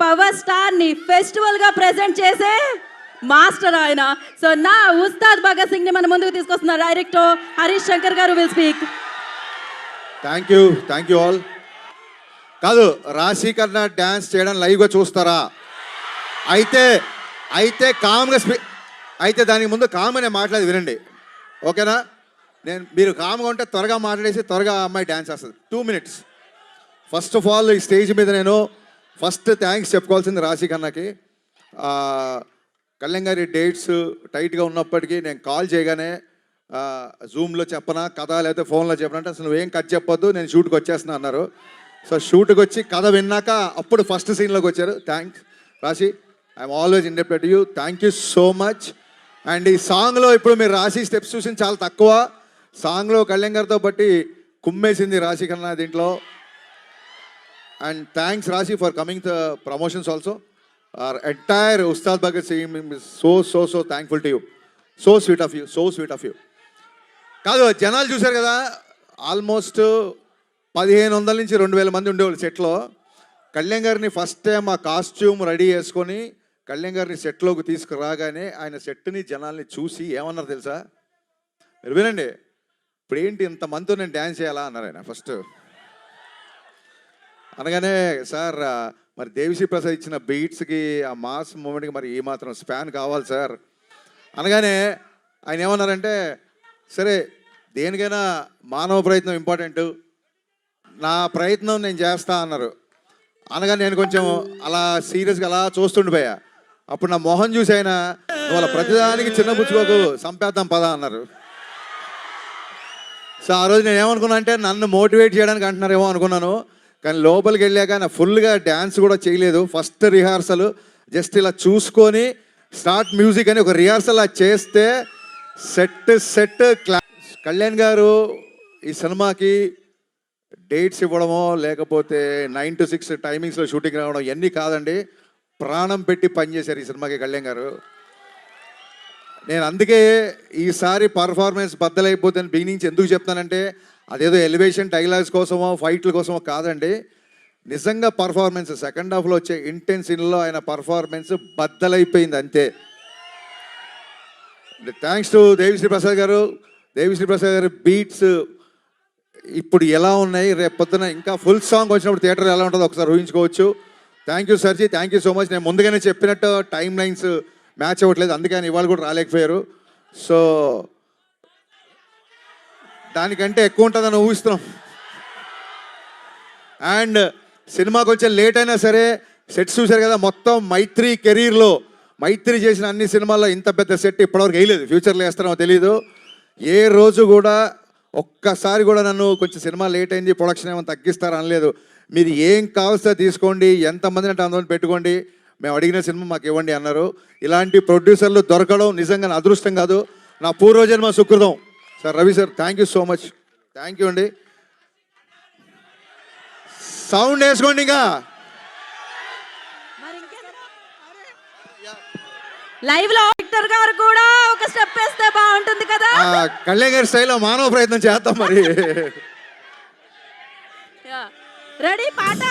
Power star ని festival గా present చేసే మాస్టర్ ఆయన. సో నా ఉస్తాద్ భగత్ సింగ్ ని మన ముందుకు తీసుకొస్తున్నారు డైరెక్టర్ హరీష్ శంకర్ గారు will speak. Thank you all. కాదు, రాశి కన్నా డ్యాన్స్ చేయడం లైవ్గా చూస్తారా? అయితే కామ్గా అయితే దానికి ముందు కామ్గా నేను మాట్లాడి వినండి, ఓకేనా? మీరు కామ్గా ఉంటే త్వరగా మాట్లాడేసి త్వరగా అమ్మాయి డ్యాన్స్ వేస్తుంది. 2 minutes. ఫస్ట్ ఆఫ్ ఆల్ ఈ స్టేజ్ మీద నేను ఫస్ట్ థ్యాంక్స్ చెప్పుకోవాల్సింది రాశి కన్నాకి. కళ్యాణ్ గారి డేట్స్ టైట్గా ఉన్నప్పటికీ నేను కాల్ చేయగానే జూమ్లో చెప్పనా కథ లేకపోతే ఫోన్లో చెప్పనంటే అసలు నువ్వేం కట్ చెప్పొద్దు, నేను షూట్కి వచ్చేస్తున్నా అన్నారు. సో షూట్కి వచ్చి కథ విన్నాక అప్పుడు ఫస్ట్ సీన్లోకి వచ్చారు. థ్యాంక్స్ రాశి, I'm always indebted to you. Thank you so much. And ఈ సాంగ్లో ఇప్పుడు మీరు రాశి స్టెప్స్ చూసిన చాలా తక్కువ. సాంగ్లో కళ్యాణ్ గారితో బట్టి కుమ్మేసింది రాశి కన్నా దీంట్లో. అండ్ థ్యాంక్స్ రాశి for coming the promotions also. our entire Ustad Bhagat Singh is so thankful to you. So sweet of you. కాదు, జనాలు చూశారు కదా, ఆల్మోస్ట్ 1500 నుంచి 2000 మంది ఉండేవాళ్ళు సెట్లో. కళ్యాణ్ గారిని ఫస్ట్ టైం ఆ కాస్ట్యూమ్ రెడీ చేసుకొని కళ్యాణ్ గారిని సెట్లోకి తీసుకురాగానే ఆయన సెట్ని జనాల్ని చూసి ఏమన్నారు తెలుసా? మీరు వినండి. ఇప్పుడు ఏంటి ఇంతమందితో నేను డ్యాన్స్ చేయాలా అన్నారు ఆయన ఫస్ట్. అనగానే సార్ మరి దేవిశ్రీ ప్రసాద్ ఇచ్చిన బీట్స్కి ఆ మాస్ మూమెంట్కి మరి ఈ మాత్రం స్పాన్ కావాలి సార్ అనగానే ఆయన ఏమన్నారంటే, సరే దేనికైనా మానవ ప్రయత్నం ఇంపార్టెంట్, నా ప్రయత్నం నేను చేస్తా అన్నారు. అనగా నేను కొంచెం అలా సీరియస్గా అలా చూస్తుండిపోయా. అప్పుడు నా మొహం చూసి ఆయన వాళ్ళ ప్రతిదానికి చిన్న పుచ్చుకోకు సంపేద్దాం పదా అన్నారు. సో ఆ రోజు నేను ఏమనుకున్నా అంటే నన్ను మోటివేట్ చేయడానికి అంటున్నారేమో అనుకున్నాను. కానీ లోపలికి వెళ్ళాక నా ఫుల్గా డ్యాన్స్ కూడా చేయలేదు. ఫస్ట్ రిహార్సల్ జస్ట్ ఇలా చూసుకొని స్టార్ట్ మ్యూజిక్ అని ఒక రిహార్సల్ అది చేస్తే సెట్ కళ్యాణ్ గారు ఈ సినిమాకి డేట్స్ ఇవ్వడమో లేకపోతే 9 to 6 టైమింగ్స్లో షూటింగ్ రావడం ఇవన్నీ కాదండి, ప్రాణం పెట్టి పనిచేశారు ఈ సినిమాకి కళ్యాణ్ గారు. నేను అందుకే ఈసారి పర్ఫార్మెన్స్ బద్దలైపోతే బిగినింగ్ ఎందుకు చెప్తానంటే అదేదో ఎలివేషన్ డైలాగ్స్ కోసమో ఫైట్ల కోసమో కాదండి, నిజంగా పర్ఫార్మెన్స్ సెకండ్ హాఫ్లో వచ్చే ఇంటెన్స్ సీన్లో ఆయన పర్ఫార్మెన్స్ బద్దలైపోయింది అంతే. థ్యాంక్స్ టు దేవిశ్రీ ప్రసాద్ గారు. దేవిశ్రీ ప్రసాద్ గారి బీట్స్ ఇప్పుడు ఎలా ఉన్నాయి, రేపు పొద్దున ఇంకా ఫుల్ సాంగ్ వచ్చినప్పుడు థియేటర్ ఎలా ఉంటుందో ఒకసారి ఊహించుకోవచ్చు. థ్యాంక్ యూ సర్జీ, థ్యాంక్ యూ సో మచ్. నేను ముందుగానే చెప్పినట్టు టైం లైన్స్ మ్యాచ్ అవ్వట్లేదు, అందుకని ఇవాళ కూడా రాలేకపోయారు. సో దానికంటే ఎక్కువ ఉంటుందని ఊహిస్తున్నాం. అండ్ సినిమా కొంచెం లేట్ అయినా సరే సెట్స్ చూశారు కదా, మొత్తం మైత్రి కెరీర్లో మైత్రి చేసిన అన్ని సినిమాల్లో ఇంత పెద్ద సెట్ ఇప్పటివరకు వేయలేదు. ఫ్యూచర్లో వేస్తారో తెలీదు. ఏ రోజు కూడా ఒక్కసారి కూడా నన్ను కొంచెం సినిమా లేట్ అయింది ప్రొడక్షన్ ఏమైనా తగ్గిస్తారా అనలేదు. మీరు ఏం కావాల్సో తీసుకోండి, ఎంతమందిని అంటే అంతమంది పెట్టుకోండి, మేము అడిగిన సినిమా మాకు ఇవ్వండి అన్నారు. ఇలాంటి ప్రొడ్యూసర్లు దొరకడం నిజంగా నా అదృష్టం కాదు, నా పూర్వజన్మ సుకృతం. Sir Ravi sir, thank you so much. Thank you అండి. సౌండ్ వేసుకోండి. ఇంకా లైవ్ లో విక్టర్ గారు కూడా ఒక స్టెప్ వేస్తే బాగుంటుంది కదా. కళ్యాణ్ గారి స్టైల్లో మానవ ప్రయత్నం చేద్దాం మరి. రెడీ పాట.